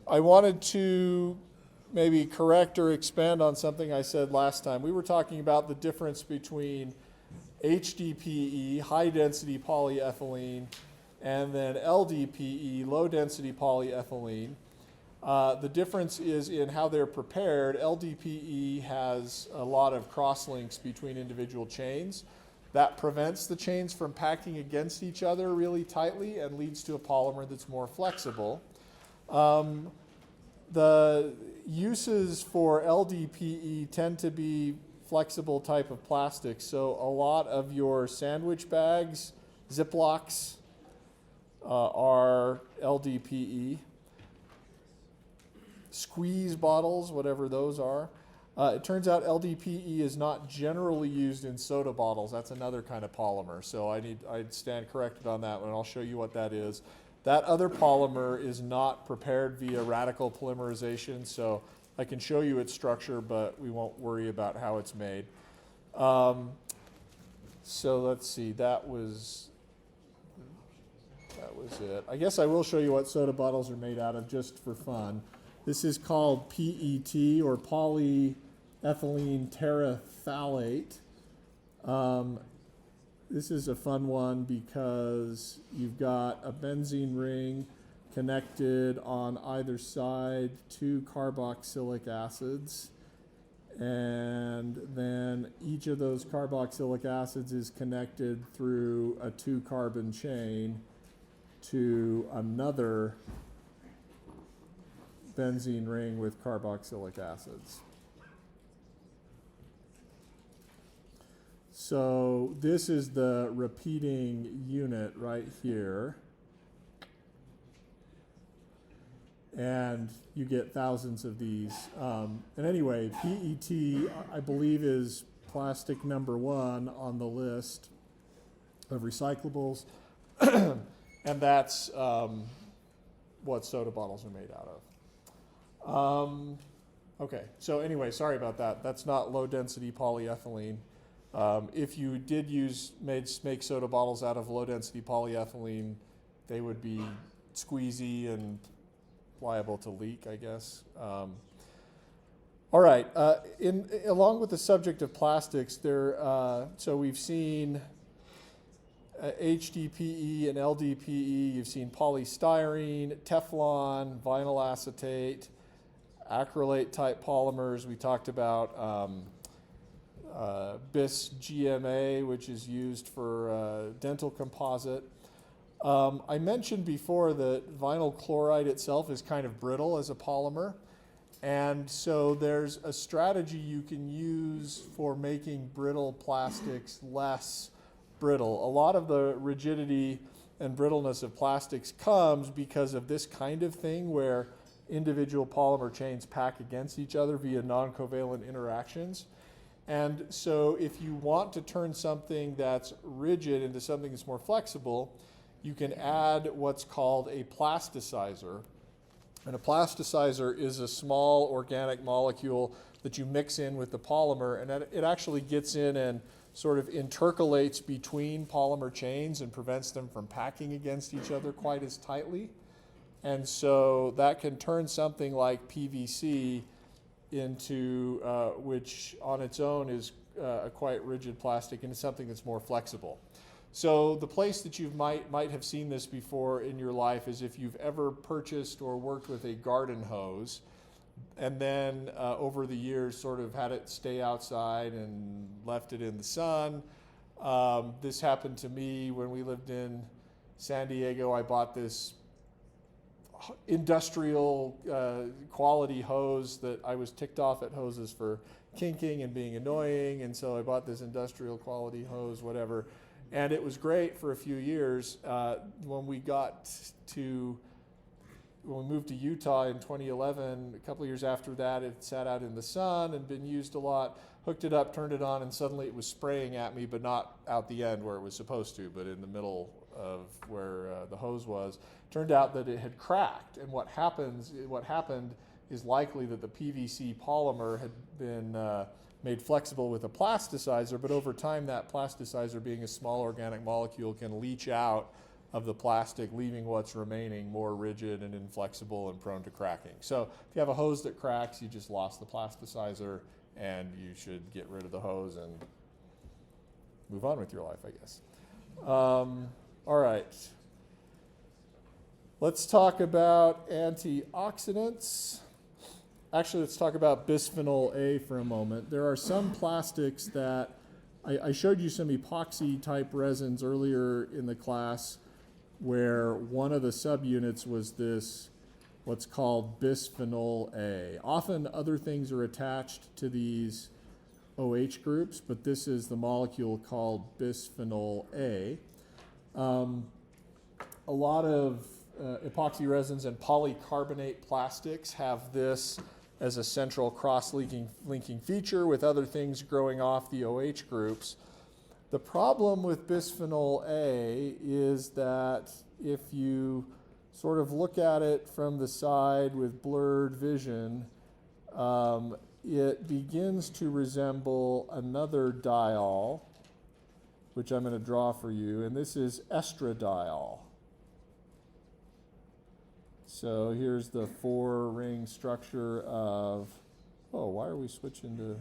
I wanted to maybe correct or expand on something I said last time. We were talking about the difference between HDPE, high density polyethylene, and then LDPE, low density polyethylene. The difference is in how they're prepared. LDPE has a lot of cross-links between individual chains. That prevents the chains from packing against each other really tightly and leads to a polymer that's more flexible. The uses for LDPE tend to be flexible type of plastics. So a lot of your sandwich bags, Ziplocs, are LDPE. Squeeze bottles, whatever those are. It turns out LDPE is not generally used in soda bottles. That's another kind of polymer. So I'd stand corrected on that one. I'll show you what that is. That other polymer is not prepared via radical polymerization, so I can show you its structure, but we won't worry about how it's made. So let's see, that was it. I guess I will show you what soda bottles are made out of just for fun. This is called PET, or polyethylene terephthalate. This is a fun one because you've got a benzene ring connected on either side to carboxylic acids, and then each of those carboxylic acids is connected through a 2-carbon chain to another benzene ring with carboxylic acids. So this is the repeating unit right here. And you get thousands of these. And anyway, PET, I believe, is plastic number 1 on the list of recyclables. And that's what soda bottles are made out of. Okay, so anyway, sorry about that. That's not low density polyethylene. If you did make soda bottles out of low density polyethylene, they would be squeezy and liable to leak, I guess. All right, along with the subject of plastics, so we've seen HDPE and LDPE, you've seen polystyrene, Teflon, vinyl acetate, acrylate type polymers. We talked about bis GMA, which is used for dental composite. I mentioned before that vinyl chloride itself is kind of brittle as a polymer. And so there's a strategy you can use for making brittle plastics less brittle. A lot of the rigidity and brittleness of plastics comes because of this kind of thing where individual polymer chains pack against each other via non-covalent interactions. And so if you want to turn something that's rigid into something that's more flexible, you can add what's called a plasticizer. And a plasticizer is a small organic molecule that you mix in with the polymer, and it actually gets in and sort of intercalates between polymer chains and prevents them from packing against each other quite as tightly. And so that can turn something like PVC into, which on its own is a quite rigid plastic, into something that's more flexible. So the place that you might have seen this before in your life is if you've ever purchased or worked with a garden hose, and then over the years sort of had it stay outside and left it in the sun. This happened to me when we lived in San Diego. I bought this industrial quality hose that I was ticked off at hoses for kinking and being annoying, and so I bought this industrial quality hose, whatever. And it was great for a few years. When we moved to Utah in 2011, a couple of years after that, it sat out in the sun and been used a lot. Hooked it up, turned it on, and suddenly it was spraying at me, but not out the end where it was supposed to, but in the middle of where the hose was. Turned out that it had cracked, and what happened is likely that the PVC polymer had been made flexible with a plasticizer, but over time that plasticizer, being a small organic molecule, can leach out of the plastic, leaving what's remaining more rigid and inflexible and prone to cracking. So if you have a hose that cracks, you just lost the plasticizer, and you should get rid of the hose and move on with your life, I guess. All right. Let's talk about antioxidants. Actually, let's talk about bisphenol A for a moment. There are some plastics that, I showed you some epoxy type resins earlier in the class where one of the subunits was this, what's called bisphenol A. Often other things are attached to these OH groups, but this is the molecule called bisphenol A. A lot of epoxy resins and polycarbonate plastics have this as a central cross-linking feature with other things growing off the OH groups. The problem with bisphenol A is that if you sort of look at it from the side with blurred vision, it begins to resemble another diol, which I'm going to draw for you, and this is estradiol. So here's the 4-ring structure of, oh, why are we switching to,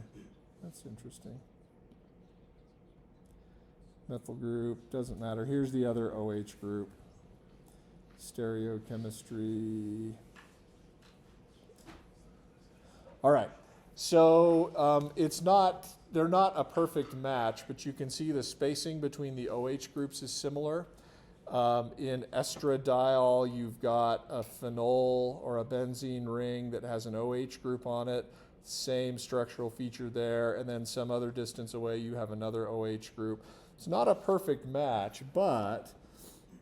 that's interesting. Methyl group, doesn't matter. Here's the other OH group. Stereochemistry. All right, so they're not a perfect match, but you can see the spacing between the OH groups is similar. In estradiol, you've got a phenol or a benzene ring that has an OH group on it, same structural feature there, and then some other distance away you have another OH group. It's not a perfect match, but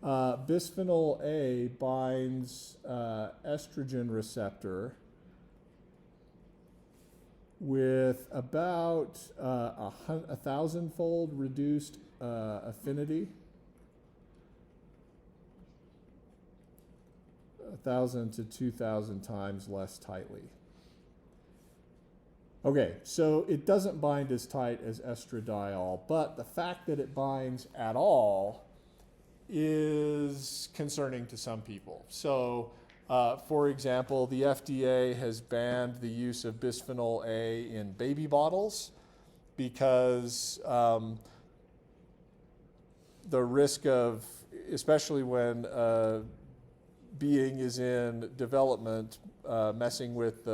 bisphenol A binds estrogen receptor with about a 1,000-fold reduced affinity. 1,000 to 2,000 times less tightly. Okay, so it doesn't bind as tight as estradiol, but the fact that it binds at all is concerning to some people. So, for example, the FDA has banned the use of bisphenol A in baby bottles because the risk of, especially when being is in development, messing with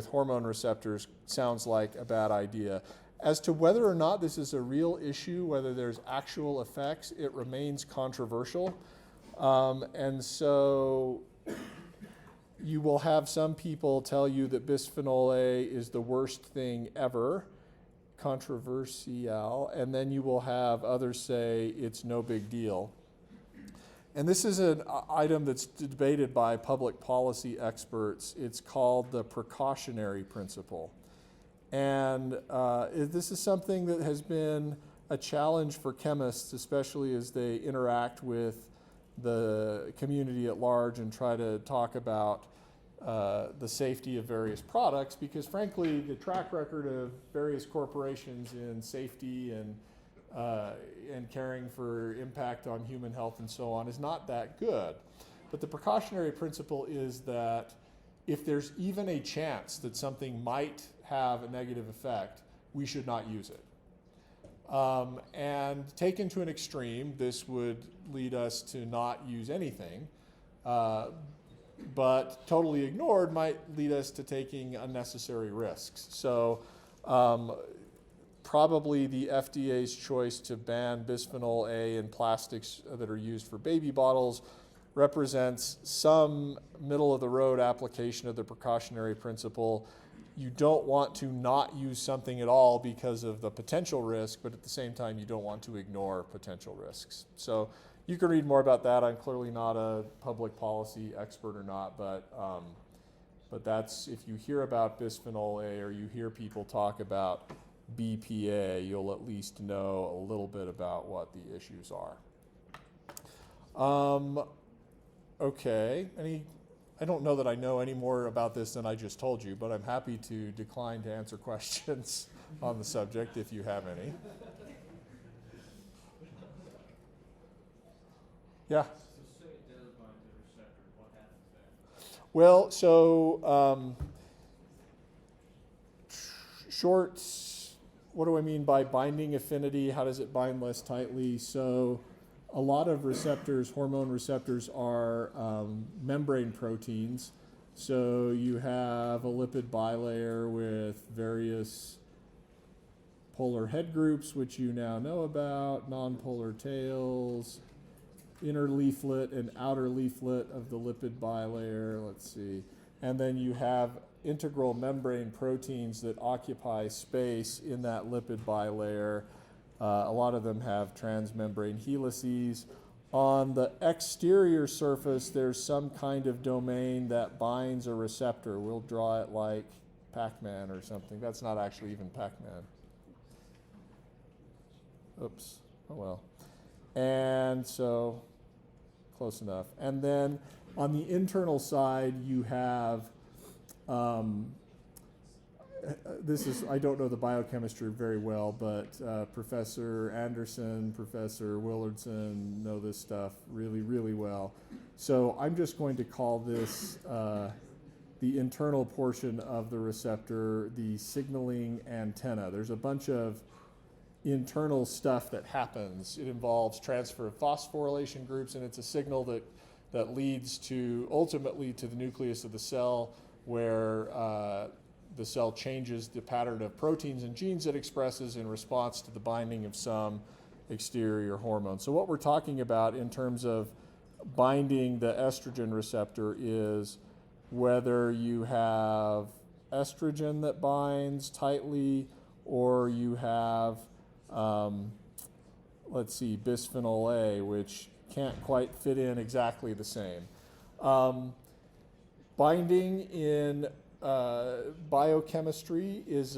hormone receptors sounds like a bad idea. As to whether or not this is a real issue, whether there's actual effects, it remains controversial. And so you will have some people tell you that bisphenol A is the worst thing ever, controversial, and then you will have others say it's no big deal. And this is an item that's debated by public policy experts. It's called the precautionary principle. And this is something that has been a challenge for chemists, especially as they interact with the community at large and try to talk about the safety of various products, because frankly, the track record of various corporations in safety and caring for impact on human health and so on is not that good. But the precautionary principle is that if there's even a chance that something might have a negative effect, we should not use it. And taken to an extreme, this would lead us to not use anything. But totally ignored might lead us to taking unnecessary risks. So probably the FDA's choice to ban bisphenol A in plastics that are used for baby bottles represents some middle-of-the-road application of the precautionary principle. You don't want to not use something at all because of the potential risk, but at the same time, you don't want to ignore potential risks. So you can read more about that. I'm clearly not a public policy expert or not, but that's, if you hear about bisphenol A or you hear people talk about BPA, you'll at least know a little bit about what the issues are. Okay, I don't know that I know any more about this than I just told you, but I'm happy to decline to answer questions on the subject if you have any. Yeah. So say it does bind to the receptor, what happens then? Well, so shorts, what do I mean by binding affinity? How does it bind less tightly? So a lot of receptors, hormone receptors, are membrane proteins. So you have a lipid bilayer with various polar head groups, which you now know about, nonpolar tails, inner leaflet and outer leaflet of the lipid bilayer. Let's see. And then you have integral membrane proteins that occupy space in that lipid bilayer. A lot of them have transmembrane helices. On the exterior surface, there's some kind of domain that binds a receptor. We'll draw it like Pac-Man or something. That's not actually even Pac-Man. Oops. Oh well. And so, close enough. And then on the internal side, you have this is, I don't know the biochemistry very well, but Professor Anderson, Professor Willardson know this stuff really, really well. So I'm just going to call this the internal portion of the receptor the signaling antenna. There's a bunch of internal stuff that happens. It involves transfer of phosphorylation groups, and it's a signal that leads to ultimately to the nucleus of the cell, where the cell changes the pattern of proteins and genes it expresses in response to the binding of some exterior hormone. So what we're talking about in terms of binding the estrogen receptor is whether you have estrogen that binds tightly, or you have, let's see, bisphenol A, which can't quite fit in exactly the same. Binding in biochemistry is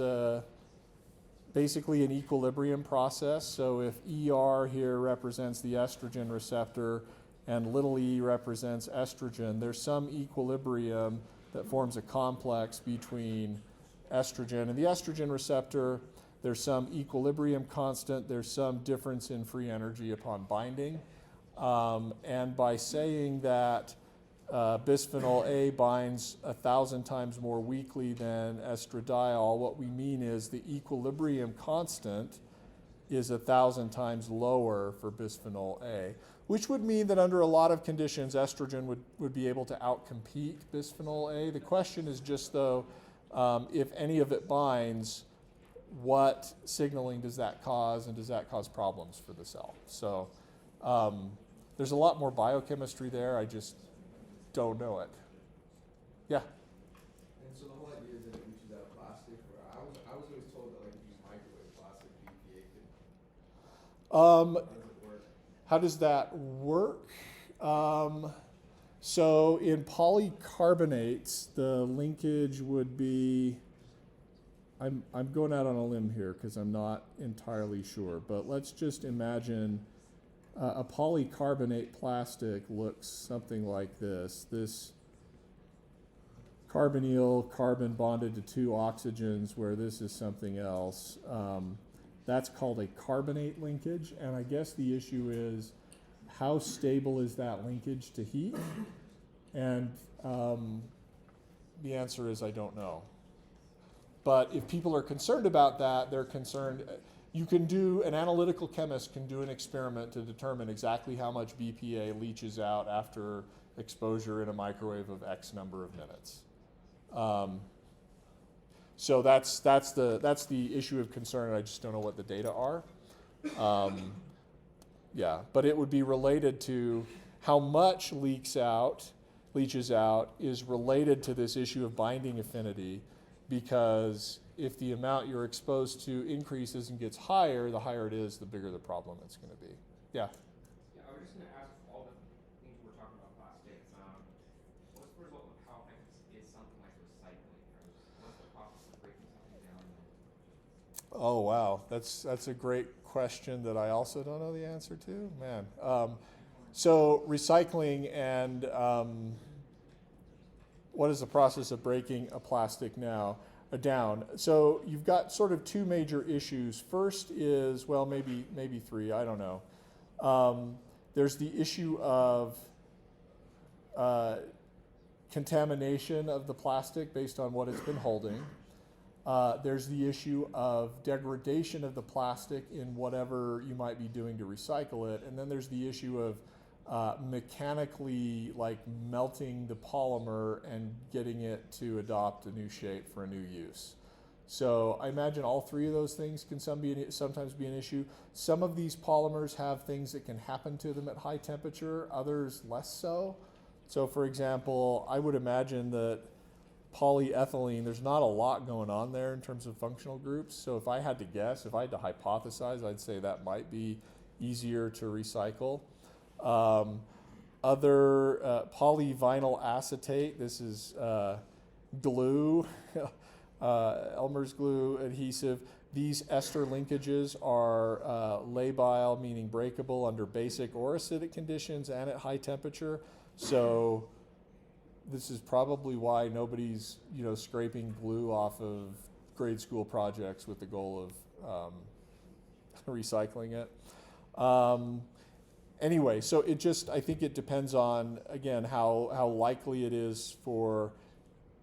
basically an equilibrium process. So if ER here represents the estrogen receptor and little e represents estrogen, there's some equilibrium that forms a complex between estrogen and the estrogen receptor. There's some equilibrium constant. There's some difference in free energy upon binding. And by saying that bisphenol A binds 1,000 times more weakly than estradiol, what we mean is the equilibrium constant is 1,000 times lower for bisphenol A, which would mean that under a lot of conditions, estrogen would be able to outcompete bisphenol A. The question is just, though, if any of it binds, what signaling does that cause, and does that cause problems for the cell? So there's a lot more biochemistry there. I just don't know it. Yeah? And so the whole idea is that it reaches out plastic, or I was always told that like if you use microwave plastic, BPA could. How does it work? How does that work? So in polycarbonates, the linkage would be, I'm going out on a limb here because I'm not entirely sure, but let's just imagine a polycarbonate plastic looks something like this. This carbonyl carbon bonded to two oxygens, where this is something else. That's called a carbonate linkage, and I guess the issue is how stable is that linkage to heat? And the answer is I don't know. But if people are concerned about that, they're concerned. You can do, an analytical chemist can do an experiment to determine exactly how much BPA leaches out after exposure in a microwave of X number of minutes. So that's the issue of concern. I just don't know what the data are. Yeah, but it would be related to how much leaches out is related to this issue of binding affinity, because if the amount you're exposed to increases and gets higher, the higher it is, the bigger the problem it's going to be. Yeah? Yeah, I was just going to ask all the things we're talking about plastics. What's the result of how effective is something like recycling? What's the process of breaking something down? Oh, wow. That's a great question that I also don't know the answer to. Man. So recycling and what is the process of breaking a plastic down? So you've got sort of two major issues. First is, well, maybe three, I don't know. There's the issue of contamination of the plastic based on what it's been holding. There's the issue of degradation of the plastic in whatever you might be doing to recycle it. And then there's the issue of mechanically like melting the polymer and getting it to adopt a new shape for a new use. So I imagine all three of those things can sometimes be an issue. Some of these polymers have things that can happen to them at high temperature, others less so. So for example, I would imagine that polyethylene, there's not a lot going on there in terms of functional groups. So if I had to guess, if I had to hypothesize, I'd say that might be easier to recycle. Other polyvinyl acetate, this is glue, Elmer's glue adhesive. These ester linkages are labile, meaning breakable under basic or acidic conditions and at high temperature. So this is probably why nobody's, scraping glue off of grade school projects with the goal of recycling it. Anyway, so I think it depends on, again, how likely it is for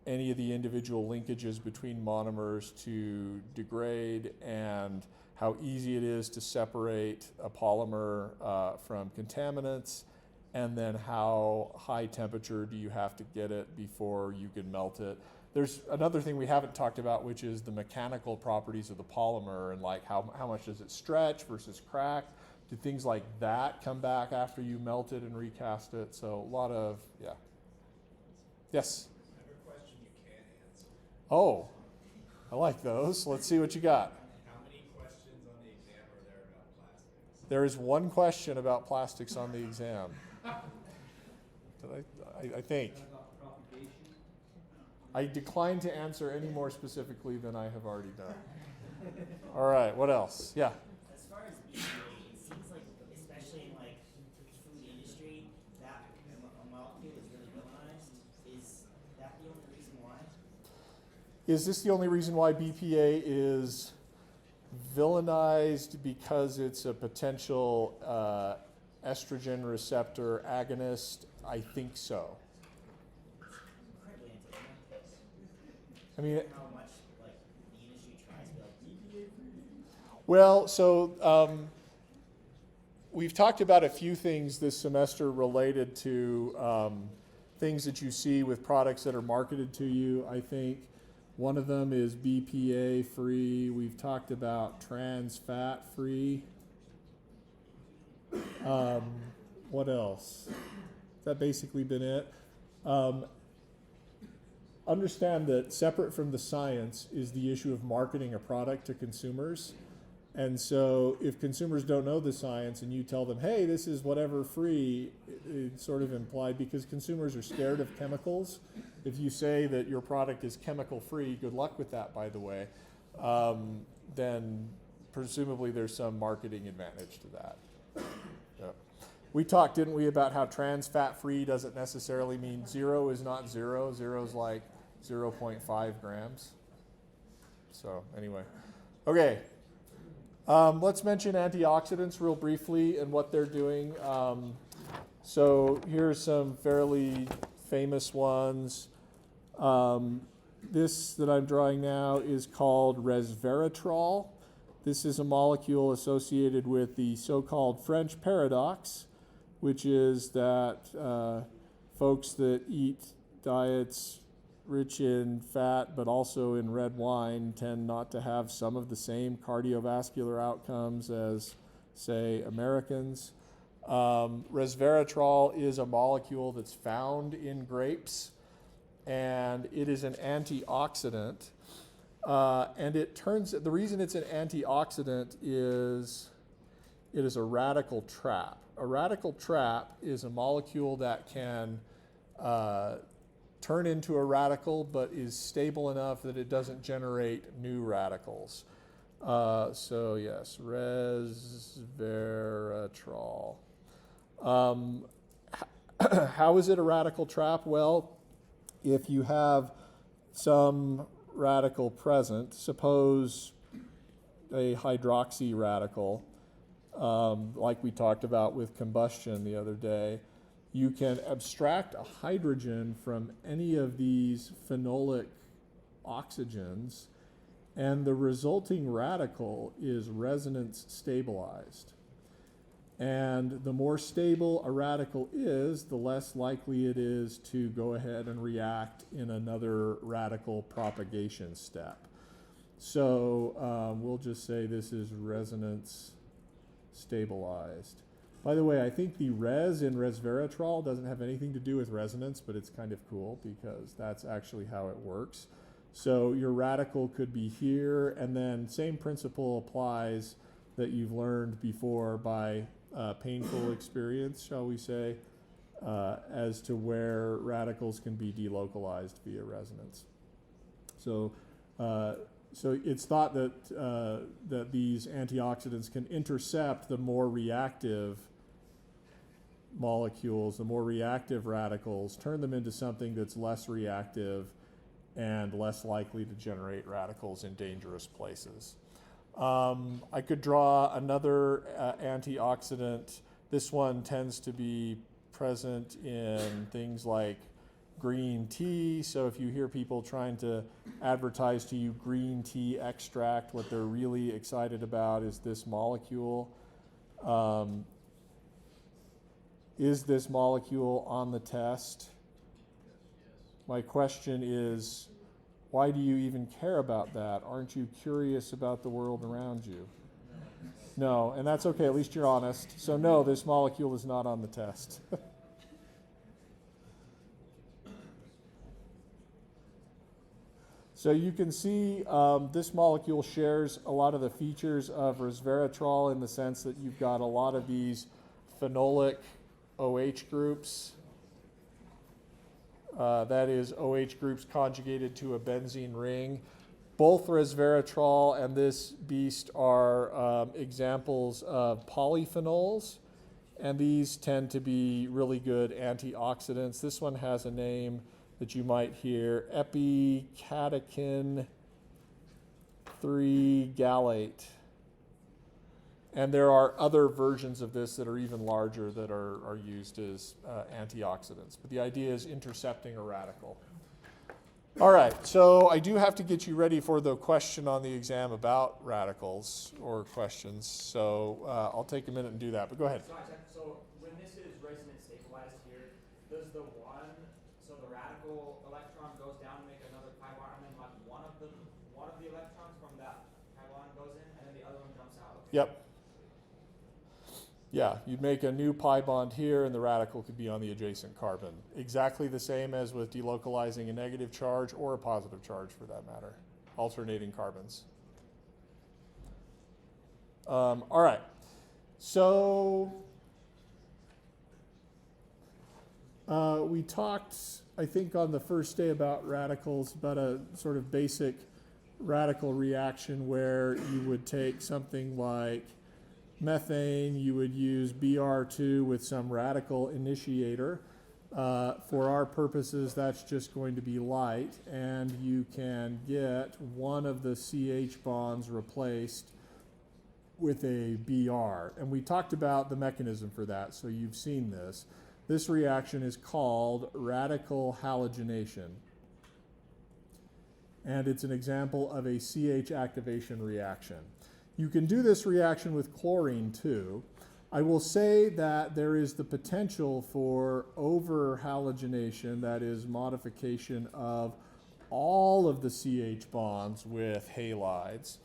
any of the individual linkages between monomers to degrade and how easy it is to separate a polymer from contaminants, and then how high temperature do you have to get it before you can melt it. There's another thing we haven't talked about, which is the mechanical properties of the polymer and like how much does it stretch versus crack. Do things like that come back after you melt it and recast it? So a lot of, yeah. Yes? I have a question you can't answer. Oh, I like those. Let's see what you got. How many questions on the exam are there about plastics? There is one question about plastics on the exam. I think. I decline to answer any more specifically than I have already done. All right, what else? Yeah. As far as BPA, it seems like, especially in like food industry, that a molecule is really villainized. Is that the only reason why? Is this the only reason why BPA is villainized because it's a potential estrogen receptor agonist? I think so. Incredibly anti-science. I mean, How much like the industry tries to be like BPA free? well, so we've talked about a few things this semester related to things that you see with products that are marketed to you. I think one of them is BPA free. We've talked about trans fat free. What else? That basically been it. Understand that separate from the science is the issue of marketing a product to consumers. And so if consumers don't know the science and you tell them, hey, this is whatever free, it's sort of implied because consumers are scared of chemicals. If you say that your product is chemical free, good luck with that, by the way, then presumably there's some marketing advantage to that. Yeah. We talked, didn't we, about how trans fat free doesn't necessarily mean zero is not zero. Zero is like 0.5 grams. So anyway, okay. Let's mention antioxidants real briefly and what they're doing. So here's some fairly famous ones. This that I'm drawing now is called resveratrol. This is a molecule associated with the so-called French paradox, which is that folks that eat diets rich in fat but also in red wine tend not to have some of the same cardiovascular outcomes as, say, Americans. Resveratrol is a molecule that's found in grapes, and it is an antioxidant. And the reason it's an antioxidant is it is a radical trap. A radical trap is a molecule that can turn into a radical but is stable enough that it doesn't generate new radicals. So yes, resveratrol. How is it a radical trap? Well, if you have some radical present, suppose a hydroxy radical, like we talked about with combustion the other day, you can abstract a hydrogen from any of these phenolic oxygens, and the resulting radical is resonance stabilized. And the more stable a radical is, the less likely it is to go ahead and react in another radical propagation step. So we'll just say this is resonance stabilized. By the way, I think the res in resveratrol doesn't have anything to do with resonance, but it's kind of cool because that's actually how it works. So your radical could be here, and then same principle applies that you've learned before by painful experience, shall we say, as to where radicals can be delocalized via resonance. So it's thought that that these antioxidants can intercept the more reactive molecules, the more reactive radicals, turn them into something that's less reactive and less likely to generate radicals in dangerous places. I could draw another antioxidant. This one tends to be present in things like green tea. So if you hear people trying to advertise to you green tea extract, what they're really excited about is this molecule. Is this molecule on the test? My question is, why do you even care about that? Aren't you curious about the world around you? No, and that's okay, at least you're honest. So no, this molecule is not on the test. So you can see this molecule shares a lot of the features of resveratrol in the sense that you've got a lot of these phenolic OH groups. That is OH groups conjugated to a benzene ring. Both resveratrol and this beast are examples of polyphenols, and these tend to be really good antioxidants. This one has a name that you might hear, epicatechin 3 gallate. And there are other versions of this that are even larger that are used as antioxidants. But the idea is intercepting a radical. All right, so I do have to get you ready for the question on the exam about radicals or questions. So I'll take a minute and do that, but go ahead. So when this is resonance stabilized here, does the radical electron goes down to make another pi bar, and then like one of the electrons from that pi bond goes in, and then the other one jumps out? Okay. Yep. Yeah, you'd make a new pi bond here, and the radical could be on the adjacent carbon. Exactly the same as with delocalizing a negative charge or a positive charge, for that matter, alternating carbons. All right, so we talked, I think, on the first day about radicals, about a sort of basic radical reaction where you would take something like methane, you would use Br2 with some radical initiator. For our purposes, that's just going to be light, and you can get one of the CH bonds replaced with a Br. And we talked about the mechanism for that, so you've seen this. This reaction is called radical halogenation. And it's an example of a CH activation reaction. You can do this reaction with chlorine too. I will say that there is the potential for over-halogenation, that is modification of all of the CH bonds with halides,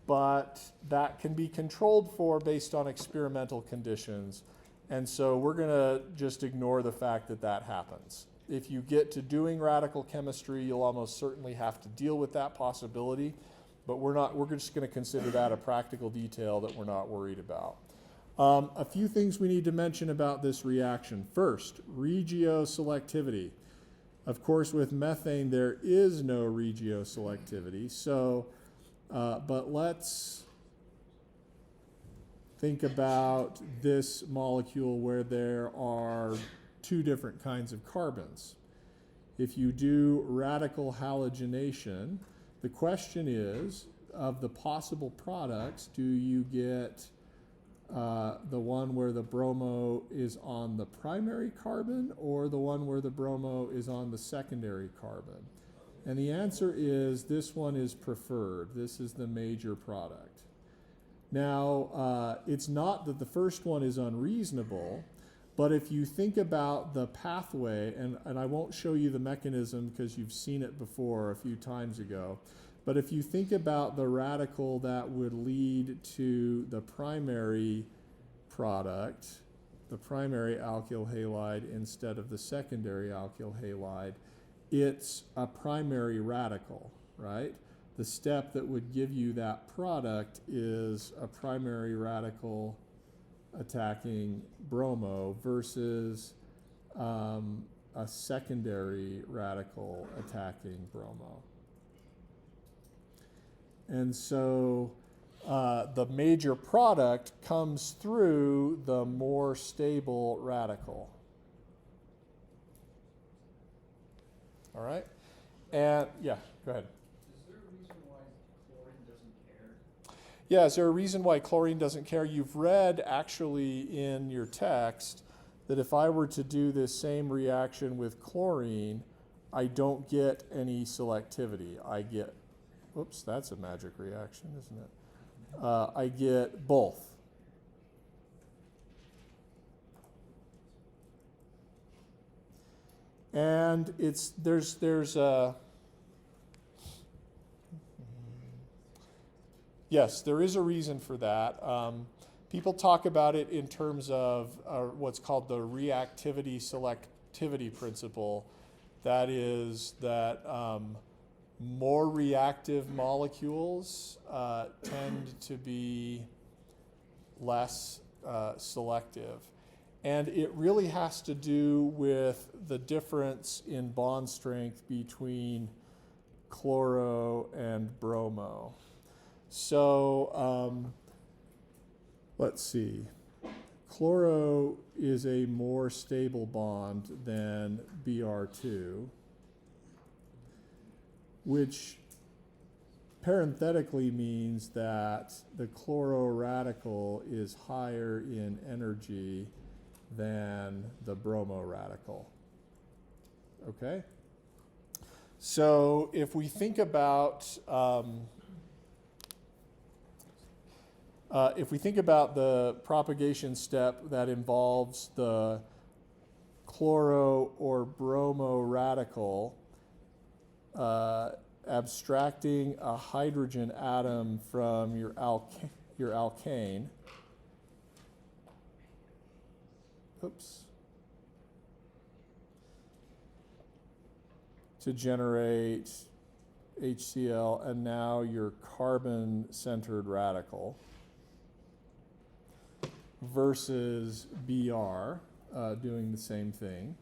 but that can be controlled for based on experimental conditions. And so we're going to just ignore the fact that that happens. If you get to doing radical chemistry, you'll almost certainly have to deal with that possibility. But we're just going to consider that a practical detail that we're not worried about. A few things we need to mention about this reaction. First, regioselectivity. Of course, with methane, there is no regioselectivity. So, but let's think about this molecule where there are two different kinds of carbons. If you do radical halogenation, the question is, of the possible products, do you get the one where the bromo is on the primary carbon or the one where the bromo is on the secondary carbon? And the answer is this one is preferred. This is the major product. Now, it's not that the first one is unreasonable, but if you think about the pathway, and I won't show you the mechanism because you've seen it before a few times ago, but if you think about the radical that would lead to the primary product, the primary alkyl halide instead of the secondary alkyl halide, it's a primary radical, right? The step that would give you that product is a primary radical attacking bromo versus a secondary radical attacking bromo. And so the major product comes through the more stable radical. All right? And yeah, go ahead. Is there a reason why chlorine doesn't care? Yeah, is there a reason why chlorine doesn't care? You've read actually in your text that if I were to do this same reaction with chlorine, I don't get any selectivity. I get, oops, that's a magic reaction, isn't it? I get both. And there's yes, there is a reason for that. People talk about it in terms of what's called the reactivity selectivity principle. That is that more reactive molecules tend to be less selective. And it really has to do with the difference in bond strength between chloro and bromo. So let's see. Chloro is a more stable bond than Br2, which parenthetically means that the chloro radical is higher in energy than the bromo radical. Okay? So if we think about the propagation step that involves the chloro or bromo radical abstracting a hydrogen atom from your alkane, oops, to generate HCl, and now your carbon-centered radical versus Br doing the same thing.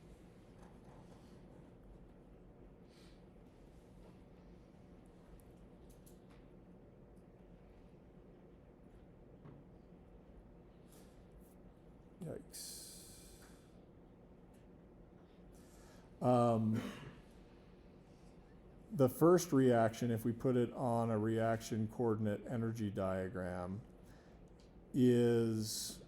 Yikes. The first reaction, if we put it on a reaction coordinate energy diagram, is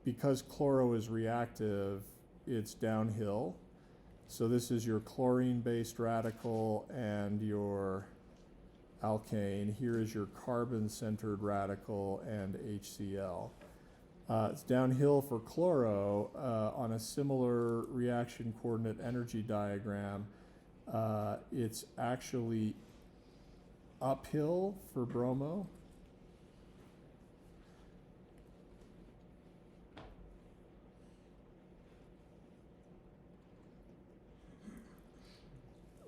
because chloro is reactive, it's downhill. So this is your chlorine-based radical and your alkane. Here is your carbon-centered radical and HCl. It's downhill for chloro on a similar reaction coordinate energy diagram. It's actually uphill for bromo.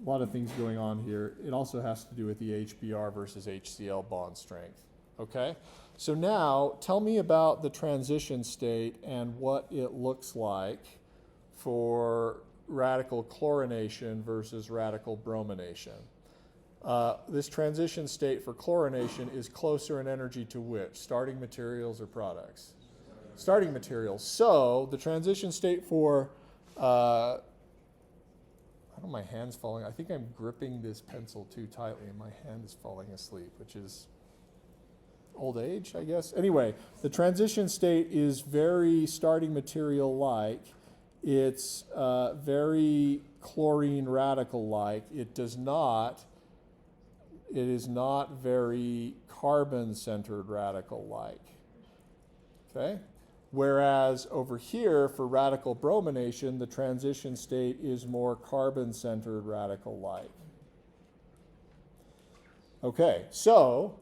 A lot of things going on here. It also has to do with the HBr versus HCl bond strength. Okay? So now, tell me about the transition state and what it looks like for radical chlorination versus radical bromination. This transition state for chlorination is closer in energy to which? Starting materials or products? Starting materials. So the transition state for, I don't know, my hand's falling. I think I'm gripping this pencil too tightly and my hand is falling asleep, which is old age, I guess. Anyway, the transition state is very starting material like. It's very chlorine radical like. It is not very carbon centered radical like. Okay? Whereas over here for radical bromination, the transition state is more carbon centered radical like. Okay, so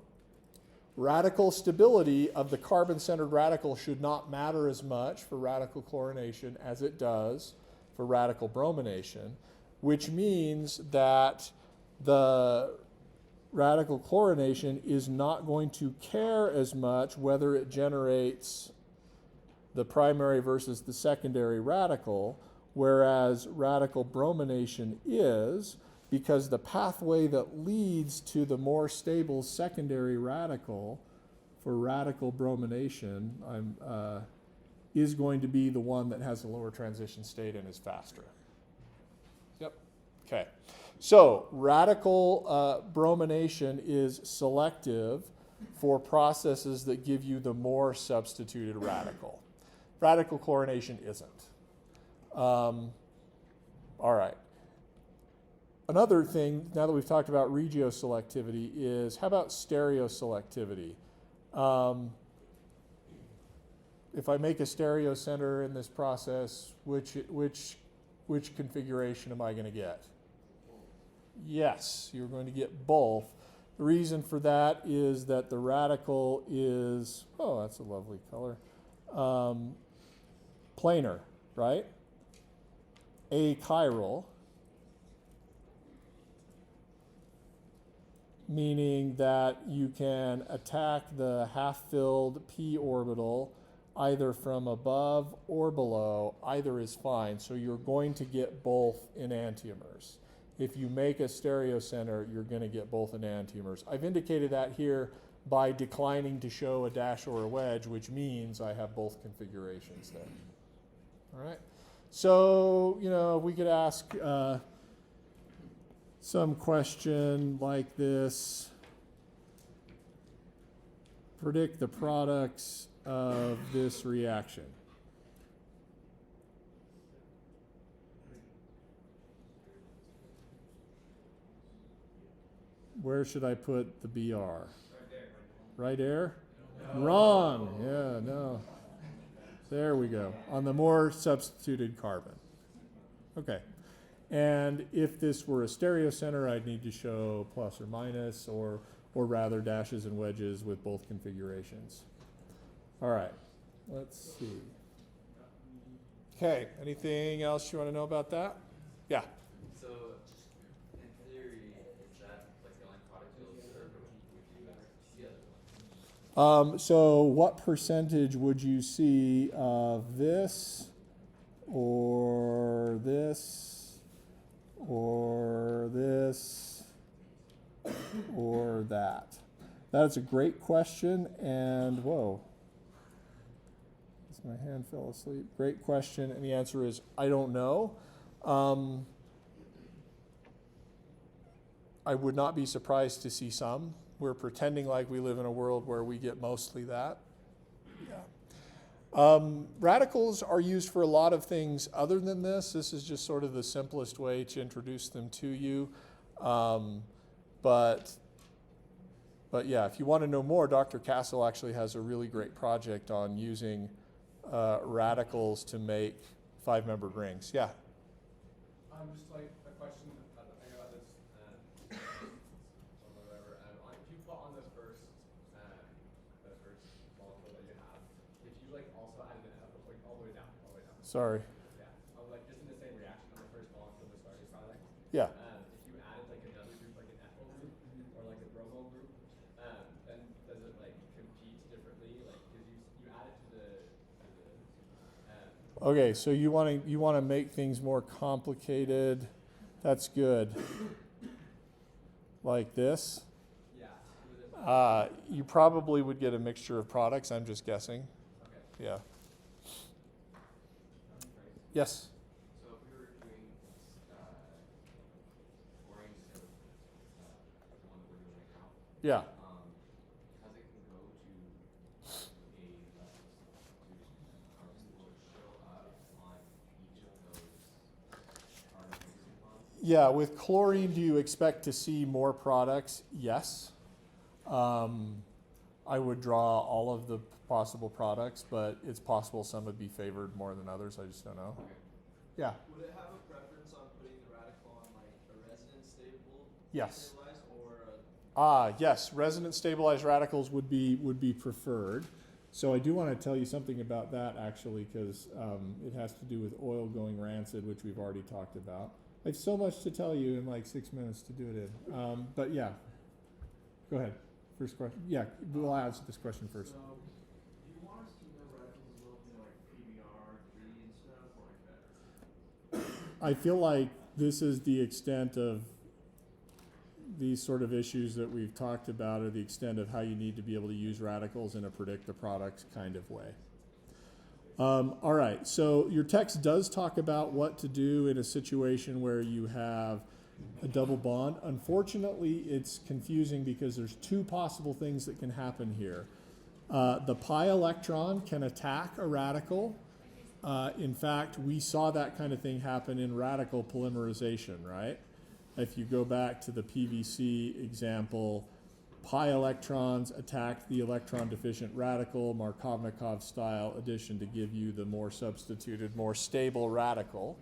radical stability of the carbon-centered radical should not matter as much for radical chlorination as it does for radical bromination, which means that the radical chlorination is not going to care as much whether it generates the primary versus the secondary radical, whereas radical bromination is, because the pathway that leads to the more stable secondary radical for radical bromination is going to be the one that has a lower transition state and is faster. Yep. Okay. So radical bromination is selective for processes that give you the more substituted radical. Radical chlorination isn't. All right. Another thing, now that we've talked about regioselectivity, is how about stereoselectivity? If I make a stereocenter in this process, which configuration am I going to get? Yes, you're going to get both. The reason for that is that the radical is, oh, that's a lovely color, planar, right? Achiral. Meaning that you can attack the half-filled p orbital either from above or below. Either is fine. So you're going to get both enantiomers. If you make a stereocenter, you're going to get both enantiomers. I've indicated that here by declining to show a dash or a wedge, which means I have both configurations there. All right. So, we could ask some question like this. Predict the products of this reaction. Where should I put the BR? Right there. No. Wrong. Yeah, no. There we go. On the more substituted carbon. Okay. And if this were a stereocenter, I'd need to show plus or minus, or rather dashes and wedges with both configurations. All right, let's see. Okay, anything else you want to know about that? Yeah. So, in theory, is that like the only product you'll observe, or would you see other ones? So what percentage would you see of this, or this, or this, or that? That's a great question, and whoa, my hand fell asleep. Great question, and the answer is I don't know. I would not be surprised to see some. We're pretending like we live in a world where we get mostly that. Yeah. Radicals are used for a lot of things other than this. This is just sort of the simplest way to introduce them to you. But yeah, if you want to know more, Dr. Castle actually has a really great project on using radicals to make 5-membered rings. Yeah. Just like a question I got this or whatever. If you put on the first molecule that you have, if you like also added an ethyl, like all the way down. Sorry. Yeah. Like just in the same reaction on the first molecule, the starting product. Yeah. If you added like another group, like an ethyl group or like a bromo group, then does it like compete differently? Like because you add it to the Okay, so you want to make things more complicated. That's good. Like this. yeah. You probably would get a mixture of products. I'm just guessing. Okay. Yeah. Yes. So if we were doing chlorine instead of the one that we're doing right now, Yeah. as it can go to Yeah, with chlorine, do you expect to see more products? Yes. I would draw all of the possible products, but it's possible some would be favored more than others. I just don't know. Yeah. Would it have a preference on putting the radical on like a resonance Yes. stabilized or a Yes. Resonance stabilized radicals would be preferred. So I do want to tell you something about that actually, because it has to do with oil going rancid, which we've already talked about. I have so much to tell you in like 6 minutes to do it in. But yeah, go ahead. First question. Yeah, we'll answer this question first. So, do you want us to know radicals as well, like PBR, G and stuff, or like better? I feel like this is the extent of these sort of issues that we've talked about, or the extent of how you need to be able to use radicals in a predict the product kind of way. All right, so your text does talk about what to do in a situation where you have a double bond. Unfortunately, it's confusing because there's two possible things that can happen here. The pi electron can attack a radical. In fact, we saw that kind of thing happen in radical polymerization, right? If you go back to the PVC example, pi electrons attacked the electron deficient radical, Markovnikov style addition to give you the more substituted, more stable radical.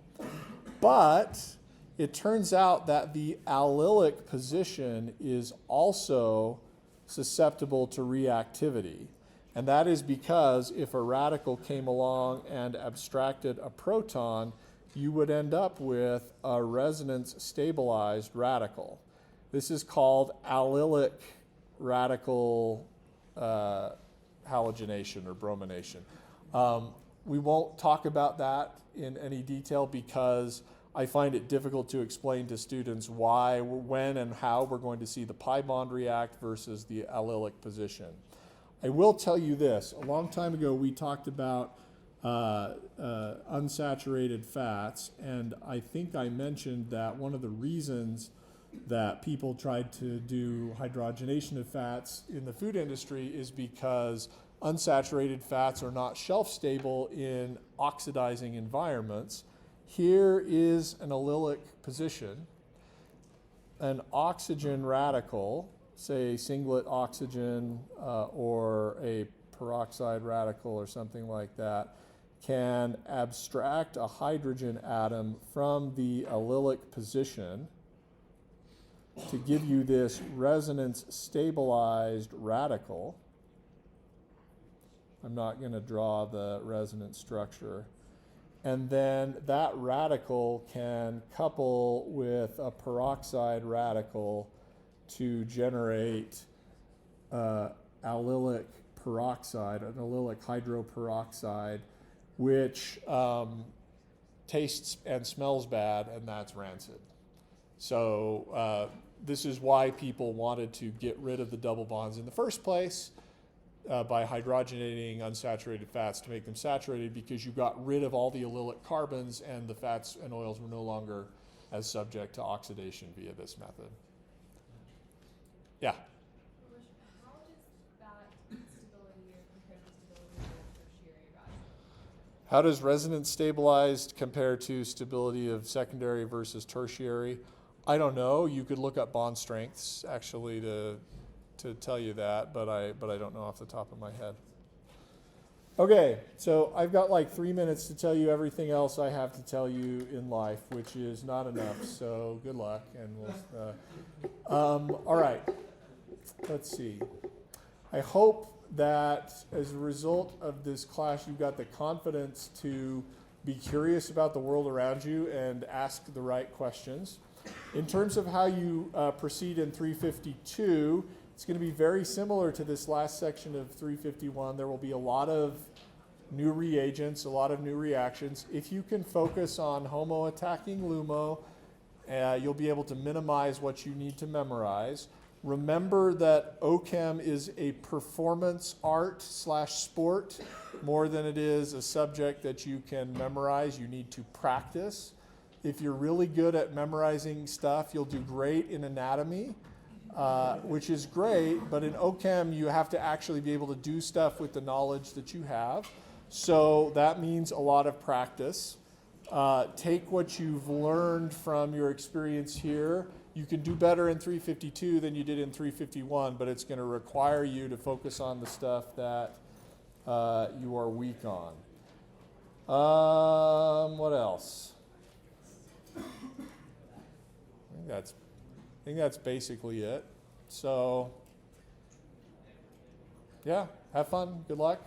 But it turns out that the allylic position is also susceptible to reactivity. And that is because if a radical came along and abstracted a proton, you would end up with a resonance stabilized radical. This is called allylic radical halogenation or bromination. We won't talk about that in any detail because I find it difficult to explain to students why, when, and how we're going to see the pi bond react versus the allylic position. I will tell you this. A long time ago, we talked about unsaturated fats, and I think I mentioned that one of the reasons that people tried to do hydrogenation of fats in the food industry is because unsaturated fats are not shelf stable in oxidizing environments. Here is an allylic position. An oxygen radical, say singlet oxygen or a peroxide radical or something like that, can abstract a hydrogen atom from the allylic position to give you this resonance stabilized radical. I'm not going to draw the resonance structure. And then that radical can couple with a peroxide radical to generate allylic peroxide, an allylic hydroperoxide, which tastes and smells bad, and that's rancid. So this is why people wanted to get rid of the double bonds in the first place by hydrogenating unsaturated fats to make them saturated, because you got rid of all the allylic carbons and the fats and oils were no longer as subject to oxidation via this method. Yeah? How does that stability compare to stability of tertiary radicals? How does resonance stabilized compare to stability of secondary versus tertiary? I don't know. You could look up bond strengths actually to tell you that, but I don't know off the top of my head. Okay, so I've got like 3 minutes to tell you everything else I have to tell you in life, which is not enough. So good luck, and we'll. All right. Let's see. I hope that as a result of this class, you got the confidence to be curious about the world around you and ask the right questions. In terms of how you proceed in 352, it's going to be very similar to this last section of 351. There will be a lot of new reagents, a lot of new reactions. If you can focus on HOMO attacking LUMO, you'll be able to minimize what you need to memorize. Remember that OChem is a performance art / sport more than it is a subject that you can memorize. You need to practice. If you're really good at memorizing stuff, you'll do great in anatomy, which is great, but in OChem you have to actually be able to do stuff with the knowledge that you have. So that means a lot of practice. take what you've learned from your experience here. You can do better in 352 than you did in 351, but it's going to require you to focus on the stuff that you are weak on. What else? I think that's basically it. So, yeah, have fun. Good luck.